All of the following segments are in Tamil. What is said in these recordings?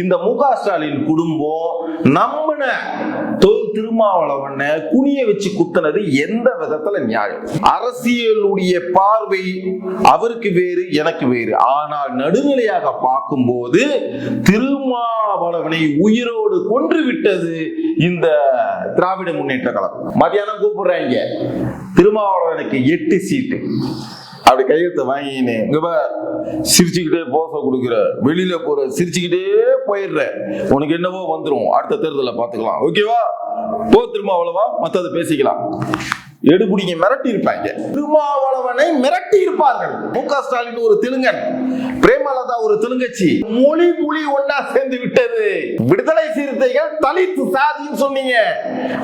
இந்த மு.க. ஸ்டாலின் குடும்பம் நம்மன திருமாவளவனை குனிய வச்சு குத்துனது எந்த விதத்துல நியாயம்? அரசியலுடைய பார்வை அவருக்கு வேறு, எனக்கு வேறு. ஆனால் நடுநிலையாக பார்க்கும்போது திருமாவளவனை உயிரோடு கொன்று விட்டது இந்த திராவிட முன்னேற்ற கழகம். மதியானம் கூப்பிடுறாங்க, திருமாவளவனுக்கு 8 சீட்டு. அப்படி கையெழுத்து வாங்கினே சிரிச்சுக்கிட்டே போச கொடுக்குற, வெளியில போற சிரிச்சுக்கிட்டே போயிடுற, உனக்கு என்னவோ வந்துடும், அடுத்த தேர்தலை பார்த்துக்கலாம், ஓகேவா? போ திருமாவளவா, மத்ததை பேசிக்கலாம். எடுபுடிங்க மிரட்டி இருப்பாங்க. திருமாவளவனை மிரட்டி இருப்பார்கள். மு.க. ஸ்டாலின் ஒரு தெலுங்கன், பிரேமலதா ஒரு தெலுங்கச்சி, மொழி ஒன்னா சேர்ந்து விட்டது. விடுதலை சிறுத்தைகள் தலித் சாதின்னு சொன்னீங்க,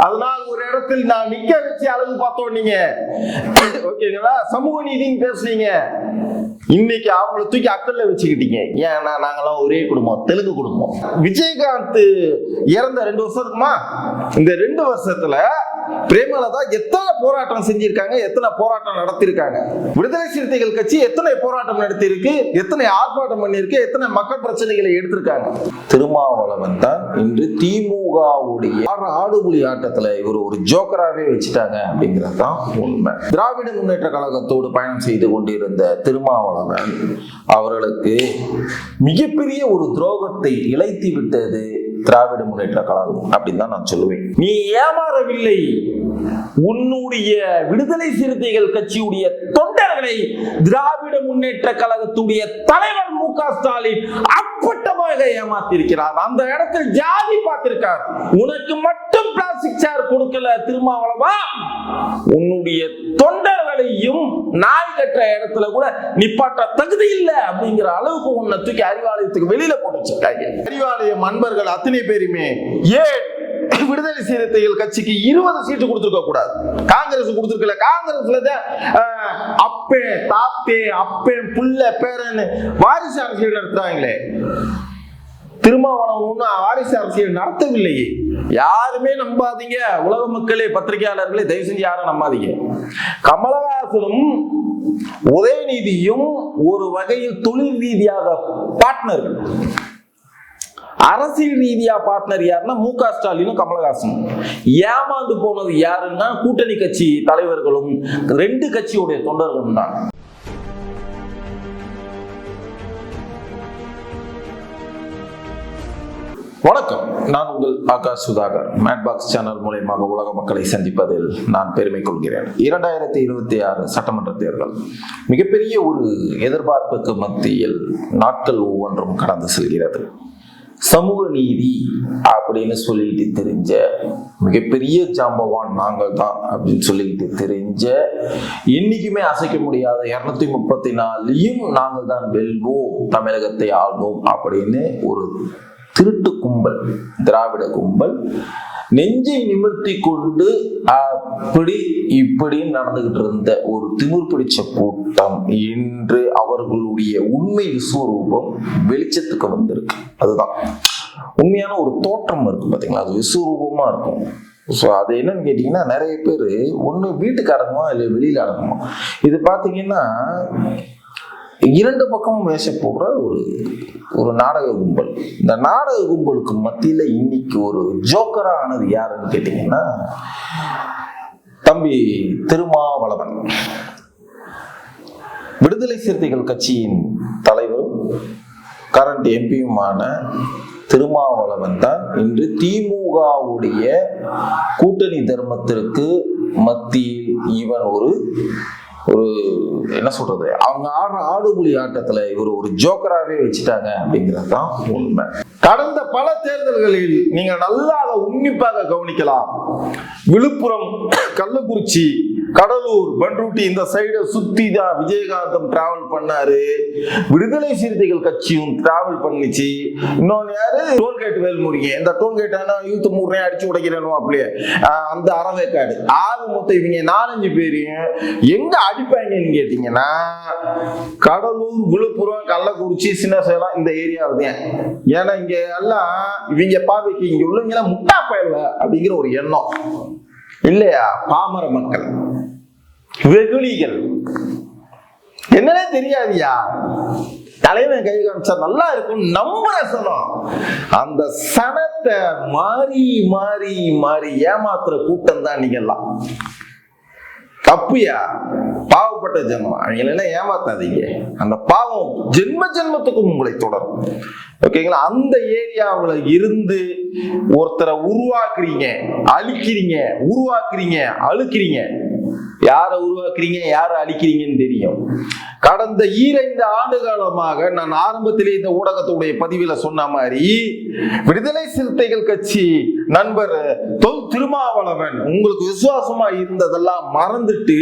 அதனால் ஒரு இடத்தில் நான் நிக்க வச்சு அழகு பார்த்தோம் நீங்க, ஓகேங்களா? சமூக நீதின்னு பேசுறீங்க. இன்னைக்கு அவங்கள தூக்கி அக்கல்ல வச்சுக்கிட்டீங்க. ஏன்னா நாங்கெல்லாம் ஒரே குடும்பம், தெலுங்கு குடும்பம். விஜயகாந்த் இறந்த 2 வருஷத்துக்குமா, இந்த 2 வருஷத்துல பிரேமலதா எத்தனை போராட்டம் செஞ்சிருக்காங்க, எத்தனை போராட்டம் நடத்திருக்காங்க? விடுதலை சிறுத்தைகள் கட்சி எத்தனை போராட்டம் நடத்திருக்கு, எத்தனை ஆர்ப்பாட்டம் பண்ணிருக்கு, எத்தனை மக்கள் பிரச்சனைகளை எடுத்திருக்காங்க? திருமாவளவன் தான் இன்று திமுகவுடைய ஆடுபுலி ஆட்டத்துல இவர் ஒரு ஜோக்கராகவே வச்சுட்டாங்க அப்படிங்கிறது தான் உண்மை. திராவிட முன்னேற்ற கழகத்தோடு பயணம் செய்து கொண்டிருந்த திருமாவளவன் அவர்களுக்கு மிகப்பெரிய ஒரு துரோகத்தை இழைத்து விட்டது திராவிட முன்னேற்ற கழகம் அப்படின்னு தான் நான் சொல்லுவேன். நீ ஏமாறவில்லை, உன்னுடைய விடுதலை சிறுத்தைகள் கட்சியுடைய தொண்டர்களை திராவிட முன்னேற்ற கழகத்துடைய தலைவர் மு.க. ஸ்டாலின் அப்பட்டமாக ஏமாத்திருக்கிறார். அந்த இடத்தில் ஜாதி பார்த்திருக்கார். உனக்கு மட்டும் பிளாஸ்டிக் சேர் கொடுக்கல திருமாவளவா, உன்னுடைய தொண்டர்களையும் நாய் கட்டுற இடத்துல கூட நிப்பாட்ட தகுதி இல்லை அப்படிங்கிற அளவுக்கு உன்னை தூக்கி அறிவாலயத்துக்கு வெளியில போட்டு வச்சிருக்காங்க. அறிவாலயம் அன்பர்கள் அத்தனை பேருமே ஏன் விடுதலை சிறுத்தைகள் கட்சிக்கு 20 சீட்டு கொடுத்திருக்க கூடாது? காங்கிரஸ் கொடுத்திருக்கல. காங்கிரஸ்ல அப்பே தாத்தே அப்பே புள்ள பேரன்னு வாரிசு அரசியல் நடத்துறாங்களே, திருமாவளவன் வாரிசு அரசியல் நடத்தவில்லையே. யாருமே நம்பாதீங்க, உலக மக்களே, பத்திரிகையாளர்களே, தயவு செஞ்சு யாரும் நம்பாதீங்க. கமலஹாசனும் உதயநிதியும் ஒரு வகையில் தொழில் ரீதியாக பார்ட்னர்கள். அரசியல் ரீதியா பார்ட்னர் யாருன்னா மு.க. ஸ்டாலினும் கமலஹாசனும். ஏமாந்து போனது யாருன்னா கூட்டணி கட்சி தலைவர்களும் 2 கட்சியுடைய தொண்டர்களும் தான். வணக்கம், நான் உங்கள் ஆகாஷ் சுதாகர். மேட்பாக்ஸ் சேனல் மூலமாக உலக மக்களை சந்திப்பதில் நான் பெருமை கொள்கிறேன். 2026 சட்டமன்ற தேர்தல் மிகப்பெரிய ஒரு எதிர்பார்ப்புக்கு மத்தியில் நாட்கள் ஒவ்வொன்றும் கடந்து செல்கிறது. சமூக நீதி அப்படின்னு சொல்லிட்டு தெரிஞ்ச மிகப்பெரிய ஜாம்பவான் நாங்கள் தான் அப்படின்னு சொல்லிட்டு தெரிஞ்ச, என்னைக்குமே அசைக்க முடியாத 234யும் நாங்கள் தான் வெல்வோம், தமிழகத்தை ஆள்வோம் அப்படின்னு ஒரு திருட்டு கும்பல், திராவிட கும்பல் நெஞ்சை நிமிர்த்தி கொண்டு அப்படி இப்படி நடந்துகிட்டு இருந்த ஒரு திமிர் பிடிச்ச கூட்டம் இன்று அவர்களுடைய உண்மை விஸ்வரூபம் வெளிச்சத்துக்கு வந்திருக்கு. அதுதான் உண்மையான ஒரு தோற்றம் இருக்கு பாத்தீங்களா, அது விஸ்வரூபமா இருக்கும். ஸோ அது என்னன்னு கேட்டீங்கன்னா, நிறைய பேர் ஒன்று வீட்டுக்கு அடங்குமா இல்லை வெளியில அடங்குமா. இது பாத்தீங்கன்னா 2 பக்கமும் வேஷ போடுற ஒரு நாடக கும்பல். இந்த நாடக கும்பலுக்கு மத்தியில இன்னைக்கு ஒரு ஜோக்கரா ஆனது யாருன்னு கேட்டீங்கன்னா, தம்பி திருமாவளவன். விடுதலை சிறுத்தைகள் கட்சியின் தலைவரும் கரண்ட் எம்பியுமான திருமாவளவன் தான் இன்று திமுகவுடைய கூட்டணி தர்மத்திற்கு மத்தியில் இவன் ஒரு என்ன சொல்றது, அவங்க ஆடுற ஆடுபுலி ஆட்டத்துல இவர் ஒரு ஜோக்கராகவே வச்சுட்டாங்க அப்படிங்கிறது தான் உண்மை. கடந்த பல தேர்தல்களில் நீங்க நல்லா அதை உன்னிப்பாக கவனிக்கலாம். விழுப்புரம், கள்ளக்குறிச்சி, கடலூர், பண்ருட்டி இந்த சைடை சுத்தி தான் விஜயகாந்தம் டிராவல் பண்ணாரு, விடுதலை சிறுத்தைகள் கட்சியும் டிராவல் பண்ணிச்சு. இன்னொன்னு யாரு, டோல்கேட் வேல்முருகன். இந்த டோல்கேட் யூத் மூர்னே அடிச்சு உடைக்கிறனும் அப்படியே அந்த அறவேக்காடு. ஆக மொத்தம் இவங்க 4-5 பேரையும் எங்க அடிப்பாங்கன்னு கேட்டீங்கன்னா, கடலூர், விழுப்புரம், கள்ளக்குறிச்சி, சின்ன சேலம் இந்த ஏரியாவுதான். ஏன்னா இங்க எல்லாம் இவங்க பார்வைக்கு இங்க உள்ளவங்க முட்டா பயல அப்படிங்கிற ஒரு எண்ணம் இல்லையா? பாமர மக்கள், வெகுளிகள், என்னன்னே தெரியாதியா, தலைவன் கை காமிச்சா நல்லா இருக்கும் நம்புற சனம். அந்த சனத்தை மாறி மாறி மாறி ஏமாத்துற கூட்டம் தான் நீங்க எல்லாம். தப்புயா, பாவப்பட்ட ஜென்மம். அவங்களெல்லாம் ஏமாத்தாதீங்க. அந்த பாவம் ஜென்ம ஜென்மத்துக்கும் உங்களை தொடரும். ஓகேங்களா? அந்த ஏரியாவில் இருந்து ஒருத்தரை உருவாக்குறீங்க, அழிக்கிறீங்க, உருவாக்குறீங்க, அழுக்கிறீங்க. யாரை உருவாக்குறீங்க, யாரை அழிக்கிறீங்கன்னு தெரியும். கடந்த 2 ஆண்டு காலமாக நான் ஆரம்பத்திலே இந்த ஊடகத்துடைய பதிவில சொன்ன மாதிரி விடுதலை சிறுத்தைகள் கட்சி நண்பர் தொல் திருமாவளவன் உங்களுக்கு விசுவாசமா இருந்ததெல்லாம் மறந்துட்டு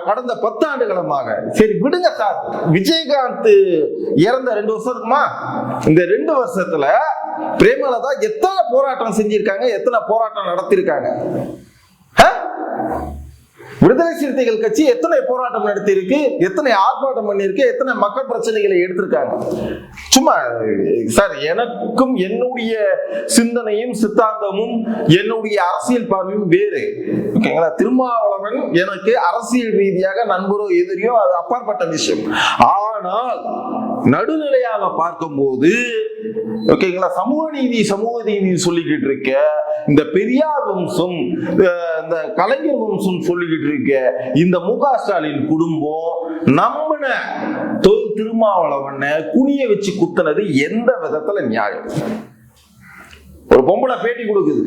கடந்த 10 ஆண்டு காலமாக சரி விடுங்க சார், விஜயகாந்த் இறந்த 2 வருஷத்துக்குமா, இந்த 2 வருஷத்துல பிரேமலதா எத்தனை போராட்டம் செஞ்சிருக்காங்க, எத்தனை போராட்டம் நடத்திருக்காங்க? விடுதலை சிறுத்தைகள் கட்சி எத்தனை போராட்டம் நடத்தி இருக்கு, எத்தனை ஆர்ப்பாட்டம் பண்ணிருக்கு, எத்தனை மக்கள் பிரச்சனைகளை எடுத்திருக்காங்க? சும்மா சார், எனக்கும் என்னுடைய சிந்தனையும் சித்தாந்தமும் என்னுடைய அரசியல் பார்வையும் வேறு. ஓகேங்களா? திருமாவளவன் எனக்கு அரசியல் ரீதியாக நண்பரோ எதிரியோ அது அப்பாற்பட்ட விஷயம். ஆனால் நடுநிலையாக பார்க்கும்போது ஓகேங்களா, சமூக நீதி சொல்லிக்கிட்டு இருக்க இந்த பெரியார் வம்சம், இந்த கலைஞர் வம்சம் சொல்லிக்கிட்டு இருக்க இந்த மு.க. ஸ்டாலின் குடும்பம் நம்பின தொல் திருமாவளவனை குனிய வச்சு குத்துனது எந்த விதத்துல நியாயம்? ஒரு பொம்பளை பேட்டி கொடுக்குது,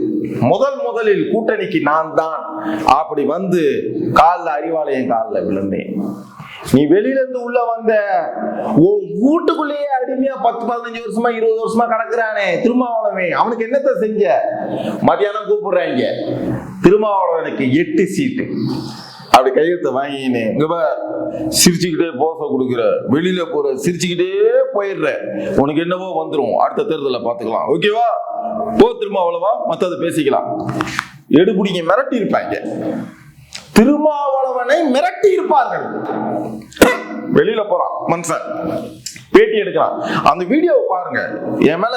முதலில் கூட்டணிக்கு நான் தான் அப்படி வந்து அறிவாலயம் காலில் விழுந்தேன். நீ வெளியில இருந்து உள்ள வந்த வீட்டுக்குள்ளேயே அடிமையா 10-15 வருஷமா 20 வருஷமா கிடக்குறானே திருமாவளவன், அவனுக்கு என்னத்தை செஞ்ச? மத்தியானம் கூப்பிடுறாங்க, திருமாவளவனுக்கு 8 சீட்டு. அப்படி கையெழுத்தை வாங்கினே சிரிச்சுக்கிட்டே போச கொடுக்குற, வெளியில போற சிரிச்சுக்கிட்டே போயிடுற, உனக்கு என்னவோ வந்துடும், அடுத்த தேர்தலில் பார்த்துக்கலாம், ஓகேவா? போ திருமாவளவா, மற்றதை பேசிக்கலாம். எடுபுடிங்க மிரட்டி இருப்பாங்க, திருமாவளவனை மிரட்டி இருப்பார்கள். வெளியில போறான் மனுஷன், பேட்டி எடுக்கிறான். அந்த வீடியோவை பாருங்க. என் மேல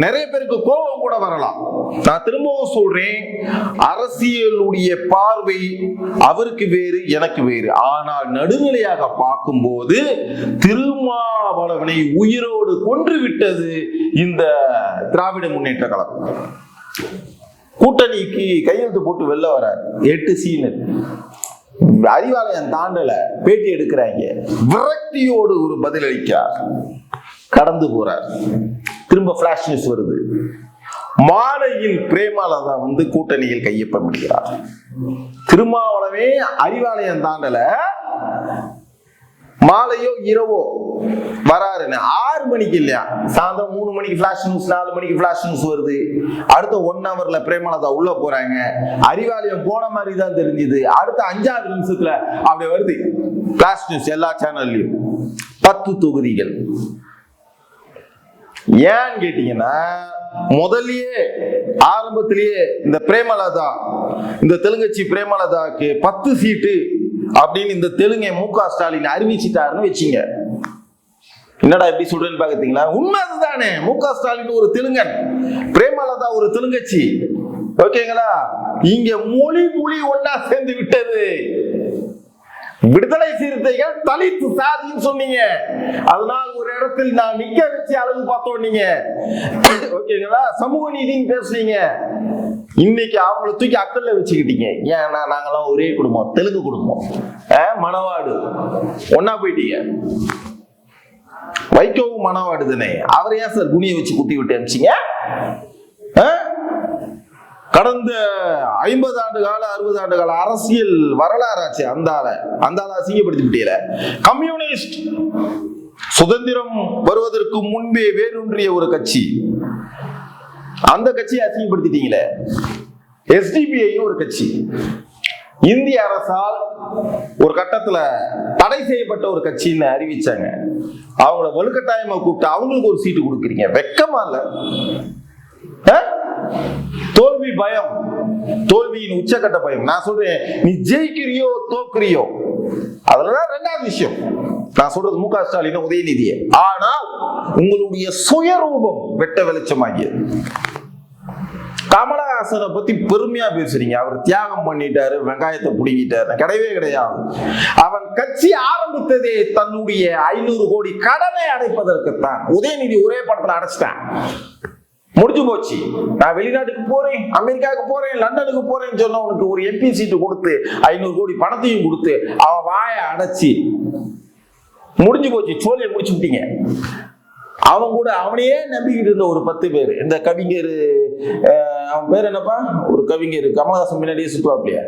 நிறைய பேருக்கு கோபம் கூட வரலாம். நான் திரும்பவும் சொல்றேன், அரசியலுடைய பார்வை அவருக்கு வேறு, எனக்கு வேறு. ஆனால் நடுநிலையாக பார்க்கும்போது திருமாவளவனை உயிரோடு கொன்று விட்டது இந்த திராவிட முன்னேற்ற கழகம். கூட்டணிக்கு கையெழுத்து போட்டு வெளில வரார், 8 சீனர். அறிவாலயம் தாண்டல, பேட்டி எடுக்கிறாங்க, விரக்தியோடு ஒரு பதில் அளிக்கிறார், கடந்து போறார். திரும்ப பிளாஷ் நியூஸ் வருது, மாலையில் பிரேமலதா வந்து கூட்டணியில் கையொப்பமிடுகிறார். திருமாவளவே அறிவாலயம் தாண்டல, மாலையோ இரவோ வராருன்னு 6 மணிக்கு இல்லையா, சாயந்தரம் 3 மணிக்கு பிளாஷ் நியூஸ், 4 மணிக்கு பிளாஷ் நியூஸ் வருது. அடுத்த 1 ஹவர்ல பிரேமலதா உள்ள போறாங்க. அறிவாலயம் போன மாதிரி தான் தெரிஞ்சுது. அடுத்த 5வது நிமிஷத்துல அப்படி வருது பிளாஷ் நியூஸ் எல்லா சேனல்லையும், 10 தொகுதிகள். ஏன்னு கேட்டீங்கன்னா, முதல்லயே ஆரம்பத்திலேயே இந்த பிரேமலதா, இந்த தெலுங்கச்சி பிரேமலதாக்கு 10 சீட்டு அப்படின்னு இந்த தெலுங்கை மு.க. ஸ்டாலின் அறிவிச்சிட்டாருன்னு வச்சுங்க. என்னடா எப்படி சொல்றேன்னு பாத்தீங்களா? உண்மை அதுதானே. மு.க. ஸ்டாலின் ஒரு தெலுங்கன், பிரேமலதா ஒரு தெலுங்கச்சி. ஓகேங்களா? இங்க மொழி ஒன்னா சேர்ந்து விட்டது. விடுதலை சிறுத்தைகள் தலித் சாதின்னு சொன்னீங்க, அதனால் ஒரு இடத்தில் நான் நிக்க வச்சு அழகு பார்த்தோம் நீங்க. ஓகேங்களா? சமூக நீதின்னு பேசுறீங்க. இன்னைக்கு அவங்கள தூக்கி அக்கல்ல வச்சுக்கிட்டீங்க. ஏன்னா நாங்கெல்லாம் ஒரே குடும்பம், தெலுங்கு குடும்பம், மணவாடு ஒன்னா போயிட்டீங்க. வைக்கவும் மணவாடு தானே, அவரை ஏன் சார் குனிய வச்சு குத்தி விட்டு அனுப்பிச்சிங்க? கடந்த 50 ஆண்டு கால 60 ஆண்டு கால அரசியல் வரலாறாச்சு. அந்த ஆளை அசிங்கப்படுத்தி விட்டீல. கம்யூனிஸ்ட் சுதந்திரம் வருவதற்கு முன்பே வேரூன்றிய ஒரு கட்சி, அந்த கட்சியை அசிங்கப்படுத்திட்டீங்களே. எஸ்டிபிஐ ஒரு கட்சி, இந்திய அரசால் ஒரு கட்டத்துல தடை செய்யப்பட்ட ஒரு கட்சின்னு அறிவிச்சாங்க. அவங்கள வலுக்கட்டாயமா கூப்பிட்டு அவங்களுக்கு ஒரு சீட்டு கொடுக்குறீங்க. வெக்கமா இல்ல? தோல்வி பயம், தோல்வியின் உச்சக்கட்ட பயம். நான் சொல்றேன், நீ ஜெயிக்கிறியோ தோக்குறியோ அதெல்லாம் 2வது விஷயம். நான் சொல்றது மு.க. ஸ்டாலின், உதயநிதியை. ஆனால் உங்களுடைய சுயரூபம் வெட்ட வெளிச்சமாகியது. கமலா கமலஹாசனை பத்தி பெருமையா பேசுறீங்க. அவர் தியாகம் பண்ணிட்டாரு, வெங்காயத்தை புடுங்கிட்டாரு. கிடையவே கிடையாது. அவன் கட்சி ஆரம்பித்ததே தன்னுடைய 500 கோடி கடனை அடைப்பதற்குத்தான். உதயநிதி ஒரே படத்துல அடைச்சிட்டான், முடிஞ்சு போச்சு. நான் வெளிநாட்டுக்கு போறேன், அமெரிக்காவுக்கு போறேன், லண்டனுக்கு போறேன்னு சொன்னவனுக்கு ஒரு MP சீட்டு கொடுத்து 500 கோடி பணத்தையும் கொடுத்து அவன் வாயை அடைச்சி முடிஞ்சு போச்சு. சோழியை முடிச்சு விட்டீங்க. அவன் கூட அவனையே நம்பிக்கிட்டு இருந்த ஒரு 10 பேர், இந்த கவிஞர், அவன் பேர் என்னப்பா, ஒரு கவிஞர் கமலஹாசன் முன்னாடியே சுற்றுவாப்லையா,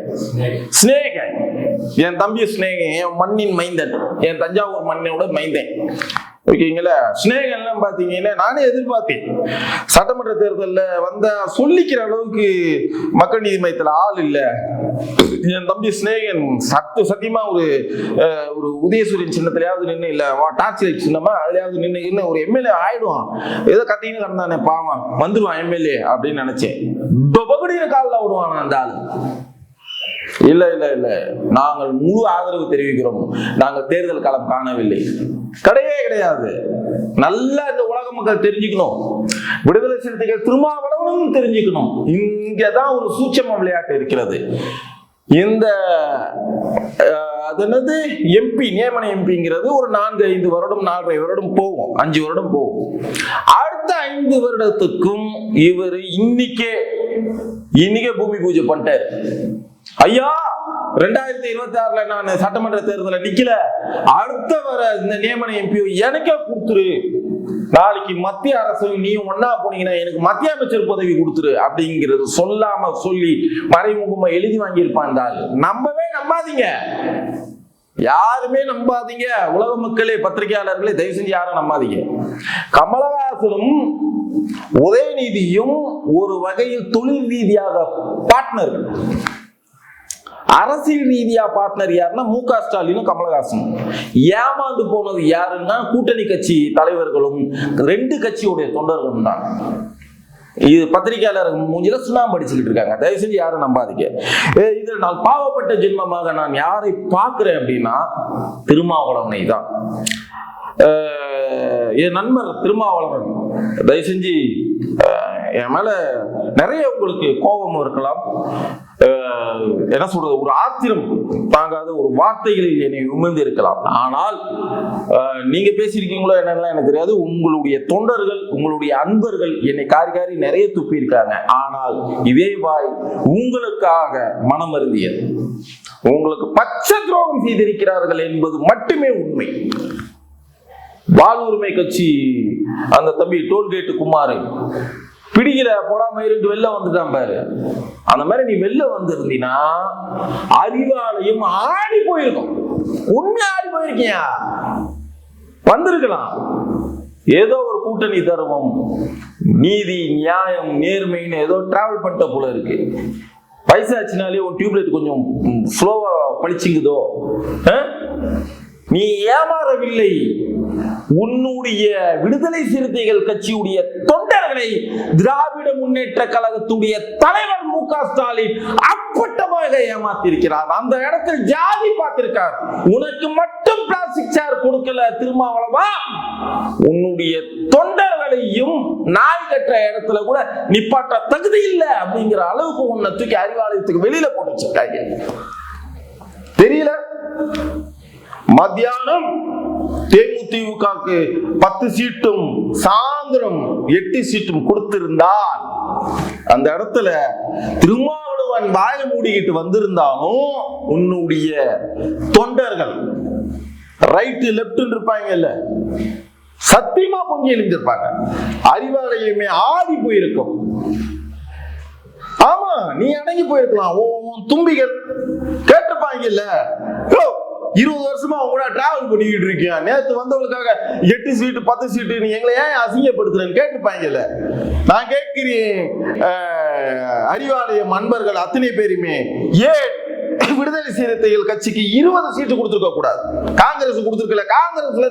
ஸ்நேகன், என் தம்பி ஸ்நேகன், என் மண்ணின் மைந்தன், என் தஞ்சாவூர் மண்ணோட மைந்தன். ஓகேங்களா? ஸ்நேகன்லாம் பாத்தீங்கன்னா நானே எதிர்பார்த்தேன், சட்டமன்ற தேர்தலில் வந்த சொல்லிக்கிற அளவுக்கு மக்கள் நீதி மையத்தில் ஆள் இல்லை. என் தம்பி ஸ்நேகன் சத்தியமா ஒரு உதயசூரியன் சின்னத்திலேயாவது நின்று, இல்ல டார்ச் லைட் சின்னமா அதுலயாவது நின்று ஒரு MLA ஆயிடுவான். ஏதோ கத்தின்னு கிடந்தானே பாவம், வந்துடுவான் MLA அப்படின்னு நினைச்சேன். காலில் விடுவான் அந்த ஆள். இல்ல இல்ல இல்ல, நாங்கள் முழு ஆதரவு தெரிவிக்கிறோம், நாங்கள் தேர்தல் களம் காணவில்லை. கிடையவே கிடையாது. நல்லா இந்த உலக மக்கள் தெரிஞ்சுக்கணும், விடுதலை சிறுத்தைகள் திருமாவளவனும் தெரிஞ்சுக்கணும். இங்கதான் ஒரு சூட்சம விளையாட்டு இருக்கிறது. இந்த அது என்னது MP நியமன MPங்கிறது ஒரு 4-5 வருடம், 4.5 வருடம் போகும், 5 வருடம் போகும். அடுத்த 5 வருடத்துக்கும் இவர் இன்னைக்கே பூமி பூஜை பண்ணிட்டாரு. ஐயா 2026 நான் சட்டமன்ற தேர்தலில் நிக்கல, அடுத்த வர இந்த நியமன MP எனக்கே கொடுத்துரு, நாளைக்கு மத்திய அரசு நீ ஒன்னா போனீங்கன்னா எனக்கு மத்திய அமைச்சர் பதவி கொடுத்துரு அப்படிங்கிறது சொல்லாம சொல்லி மறைமுகமா எழுதி வாங்கியிருப்பான். நம்பவே நம்பாதீங்க, யாருமே நம்பாதீங்க. உலக மக்களே, பத்திரிகையாளர்களே, தயவு செஞ்சு யாரும் நம்பாதீங்க. கமலஹாசனும் உதயநிதியும் ஒரு வகையில் தொழில் ரீதியாக பார்ட்னர்கள். அரசியல் ரீதியா பார்ட்னர் யாருன்னா MK ஸ்டாலினும் கமலஹாசனும். ஏமாந்து போனது யாருன்னா கூட்டணி கட்சி தலைவர்களும் 2 கட்சியுடைய தொண்டர்களும் தான். இது பத்திரிகையாளர் மூஞ்சில சுண்ணாம்பு அடிச்சுக்கிட்டு இருக்காங்க. தயவு செஞ்சு யாரும் நம்பாதீங்க. இதில் நான் பாவப்பட்ட ஜென்மமாக நான் யாரை பார்க்கிறேன் அப்படின்னா திருமாவளவனை தான். என் நண்பர் திருமாவளவன், தயவு செஞ்சு என் மேல நிறைய உங்களுக்கு கோபம் இருக்கலாம், என்ன சொல்றது, ஒரு ஆத்திரம் தாங்காத ஒரு வார்த்தைகளில் என்னை உமிழ்ந்து இருக்கலாம். ஆனால் நீங்க பேசியிருக்கீங்களோ என்னெல்லாம் எனக்கு தெரியாது. உங்களுடைய தொண்டர்கள், உங்களுடைய அன்பர்கள் என்னை காரி நிறைய துப்பி இருக்காங்க. ஆனால் இதே வாய் உங்களுக்காக மனம் வருந்தியது, உங்களுக்கு பச்சை துரோகம் செய்திருக்கிறார்கள் என்பது மட்டுமே உண்மை. வாழ்வுரிமை கட்சி அந்த தம்பி டோல்கேட்டு குமாரை பிடிக்கல, போடாம இருந்து வெளில வந்துட்டான் பாரு. அந்த மாதிரி நீ வெளில வந்திருந்தீனா அறிவாலயம் ஆடி போயிருக்கும். உண்மையா ஆடி போயிருக்கியா? வந்திருக்கலாம். ஏதோ ஒரு கூட்டணி தர்மம், நீதி, நியாயம், நேர்மைன்னு ஏதோ டிராவல் பண்ணிட்ட போல இருக்கு. வயசாச்சுனாலே ஒரு டியூப்லைட் கொஞ்சம் ஸ்லோவா பழிச்சுங்குதோ. நீ ஏமாறவில்லை. உன்னுடைய விடுதலை சிறுத்தைகள் கட்சியுடைய தொண்டர்களை திராவிட முன்னேற்ற கழகத்துடைய தலைவர் MK ஸ்டாலின் அப்பட்டமாக ஏமாத்திருக்கிறார். அந்த இடத்தில் ஜாதி பார்த்திருக்கார். உனக்கு மட்டும் பிளாஸ்டிக் சேர் கொடுக்கல திருமாவளவா, உன்னுடைய தொண்டர்களையும் நாய் கட்டுற இடத்துல கூட நிப்பாட்ட தகுதி இல்லை அப்படிங்கிற அளவுக்கு உன்னை தூக்கி அறிவாலயத்துக்கு வெளியில போட்டு வச்சிருக்காங்க. தெரியல. மத்தியானம் தேமுதிகவுக்கு 10 சீட்டும் சாயந்தரம் 8 சீட்டும் கொடுத்திருந்தால் அந்த இடத்துல திருமாவளவன் வாயை மூடிக்கிட்டு வந்திருந்தாலும் உன்னுடைய தொண்டர்கள் ரைட்டு லெப்ட் இருப்பாங்கல்ல, சத்தியமா பொங்கி எழுந்திருப்பாங்க. அறிவாலயமே ஆடி போயிருக்கும். ஆமா, நீ அடங்கி போயிருக்கலாம். தும்பிகள் கேட்டுப்பாங்கல்ல, 20 வருஷமா அவங்க கூட டிராவல் பண்ணிக்கிட்டு இருக்கியா, நேத்து வந்தவங்களுக்காக 8 சீட்டு 10 சீட்டு நீ எங்களை ஏன் அசிங்கப்படுத்துறேன்னு கேட்டுப்பாங்கல்ல. நான் கேட்கிறேன், அறிவாலயம் அன்பர்கள் அத்தனை பேருமே ஏன் விடுதலை சிறுத்தைகள் கட்சிக்கு 20 சீட்டு கொடுத்துருக்க கூடாது? காங்கிரஸ் கொடுத்துருக்கல. காங்கிரஸ்ல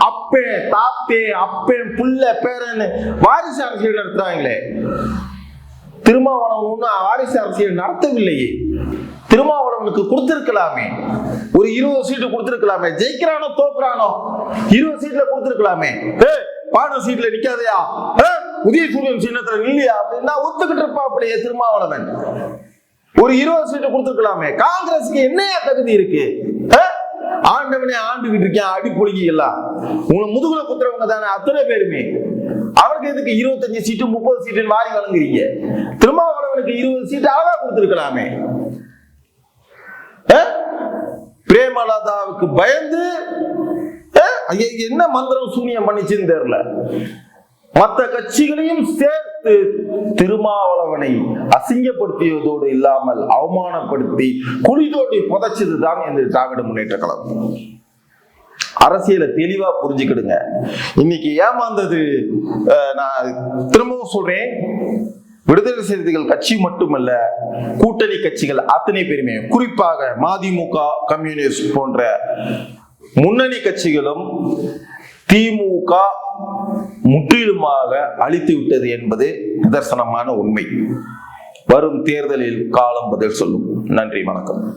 அப்பே தாத்தே அப்பே புள்ள பேரன்னு வாரிசு அரசியல் நடத்துறாங்களே. திருமாவளவன் வாரிசு அரசியல் நடத்தவில்லையே. திருமாவளவனுக்கு கொடுத்திருக்கலாமே, ஒரு 20 சீட்டு கொடுத்திருக்கலாமே. ஜெயிக்கிறானோ தோக்குறானோ 20 சீட்ல கொடுத்திருக்கலாமே. 12 சீட்ல நிக்காதையா? உதயசூரியன் சின்னத்துல இல்லையா அப்படின்னா ஒத்துக்கிட்டு இருப்பாப்லையே திருமாவளவன். ஒரு 20 சீட்டு கொடுத்துருக்கலாமே. காங்கிரஸுக்கு என்ன தகுதி இருக்கு? ஆண்டவனே ஆண்டுகிட்டு இருக்கேன் அடி பொழுகிலாம் உங்களை முதுகுல குத்துறவங்க தானே அத்தனை பேருமே. அவருக்கு எதுக்கு 25 சீட்டு 30 சீட்டு வாரி வழங்குறீங்க? திருமாவளவனுக்கு 20 சீட்டு அழகா கொடுத்துருக்கலாமே. பிரேமலதாவுக்கு பயந்து என்ன மந்திரம் சூனியம் பண்ணிச்சுன்னு தெரியல. மற்ற கட்சிகளையும் சேர்த்து திருமாவளவனை அசிங்கப்படுத்தியதோடு இல்லாமல் அவமானப்படுத்தி குழி தோண்டி புதைச்சதுதான் இந்த திராவிட முன்னேற்ற கழகம். அரசியலை தெளிவா புரிஞ்சுக்கிடுங்க. இன்னைக்கு ஏமாந்தது, நான் திரும்பவும் சொல்றேன், விடுதலை சிறுத்தைகள் கட்சி மட்டுமல்ல, கூட்டணி கட்சிகள் அத்தனை பேருமே, குறிப்பாக மதிமுக, கம்யூனிஸ்ட் போன்ற முன்னணி கட்சிகளும் திமுக முற்றிலுமாக அழித்து விட்டது என்பது நிதர்சனமான உண்மை. வரும் தேர்தலில் காலம் பதில் சொல்லும். நன்றி, வணக்கம்.